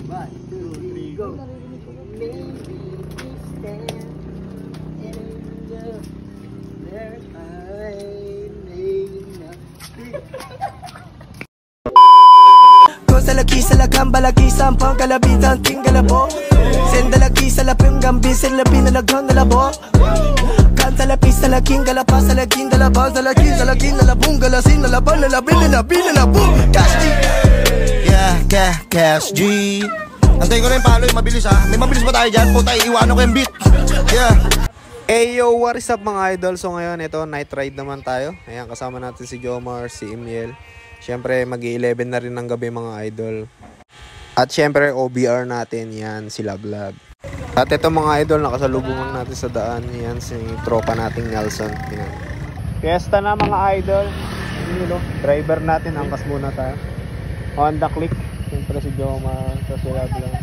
1, 2, 3, go. Maybe we stand in the there I may not be. Salaki sa lakang balaki sampang kalabitan tinggalabo sendalaki sa lapim gambi selapi na lagang nalabo kanta lapi sa laking galapa sa laking dalabang sa laking nalabong galasin nalaban nalabin nalabong Cash G. Cash G. Antayin ko na yung palo yung mabilis ha. May mabilis ba tayo dyan? Puta iiwanan ko yung beat. Hey yo, what is up mga idol? So ngayon ito, night ride naman tayo. Ayan, kasama natin si Jomar, si Emil. Siyempre mag-11 na rin ng gabi mga idol. At siyempre OBR natin, yan si Lablab. At ito mga idol, nakasalubungan natin sa daan. Yan si tropa nating Nelson. Yan. Fiesta na mga idol. Driver natin, angkas muna tayo. Honda Click. Siyempre si Jomar, si Lablab.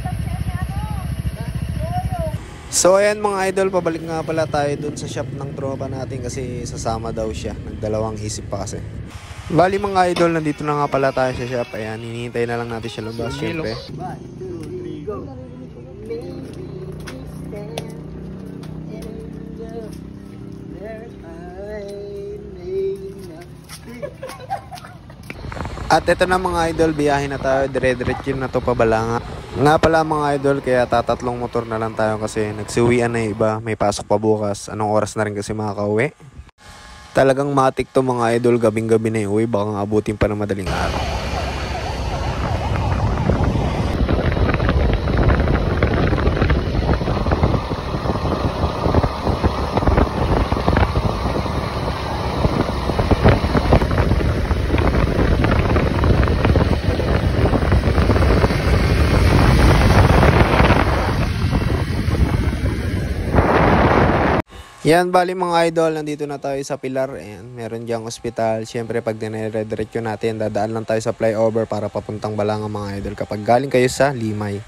So ayan mga idol, pabalik nga pala tayo dun sa shop ng tropa natin kasi sasama daw siya. Nagdalawang isip pa kasi. Bali mga idol, nandito na nga pala tayo sa shop. Ayan, hinihintay na lang natin siya lumabas syempre. 1, 2, 3, go. Maybe we stand in the there I may not be. At ito na mga idol, biyahe na tayo. Dire-diretso na to pabalanga. Nga pala mga idol, kaya tatatlong motor na lang tayo kasi nagsiuwian na iba. May pasok pa bukas. Anong oras na rin kasi makakauwi. Talagang matik to mga idol, gabing-gabi na yung uwi. Baka abutin pa ng madaling araw. Yan, bali mga idol, nandito na tayo sa Pilar. Ayan, meron diyang ospital. Siyempre, pag dinire-diretso natin, dadaan lang tayo sa flyover para papuntang Balanga mga idol. Kapag galing kayo sa Limay.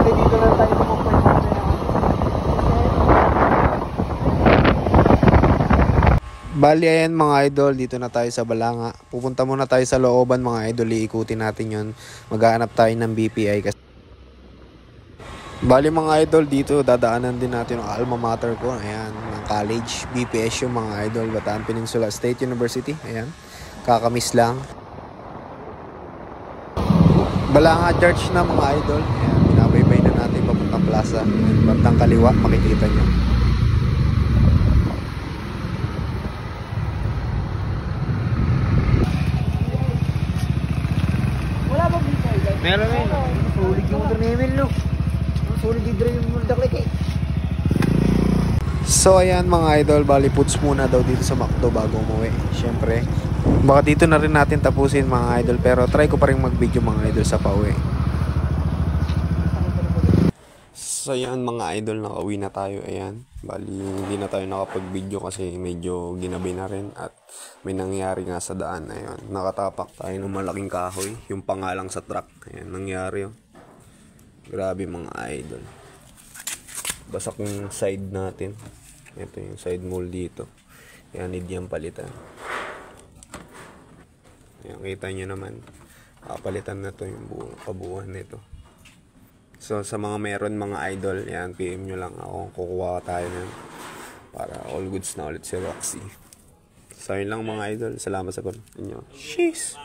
Dito lang tayo sa Bali ayan mga idol, dito na tayo sa Balanga. Pupunta muna tayo sa looban mga idol, iikutin natin yun. Maghahanap tayo ng BPI. Bali mga idol, dito dadaanan din natin ang alma mater ko. Ayan, ng college, BPS yung mga idol, Bataan Peninsula State University. Ayan, kakamiss lang. Balanga Church na mga idol. Ayan, binabaybay na natin papuntang plaza. Bandang kaliwa, makikita nyo. meron na yun. Sulig yung motor ni Emil, no? Sulig yung Honda Click, eh. So ayan mga idol, bali puts muna daw dito sa McDo bago umuwi. Siyempre, baka dito na rin natin tapusin mga idol. Pero try ko pa rin mag-video mga idol sa pauwi. So ayan mga idol, nakauwi na tayo. Ayan, bali hindi na tayo nakapag-video kasi medyo ginabi na rin. At may nangyari nga sa daan. Ayan, nakatapak tayo ng malaking kahoy, yung pangalang sa truck. Ayan, nangyari yun. Grabe mga idol. Basak yung side natin. Ito yung side mold dito. Ayan, need yung palitan. Ayan, kita nyo naman. Palitan na to yung kabuuan nito. So sa mga meron mga idol, yan, PM nyo lang ako, kukuha tayo nun para all goods na ulit si Roxy. So yun lang mga idol, salamat sa panonood nyo. Sheesh!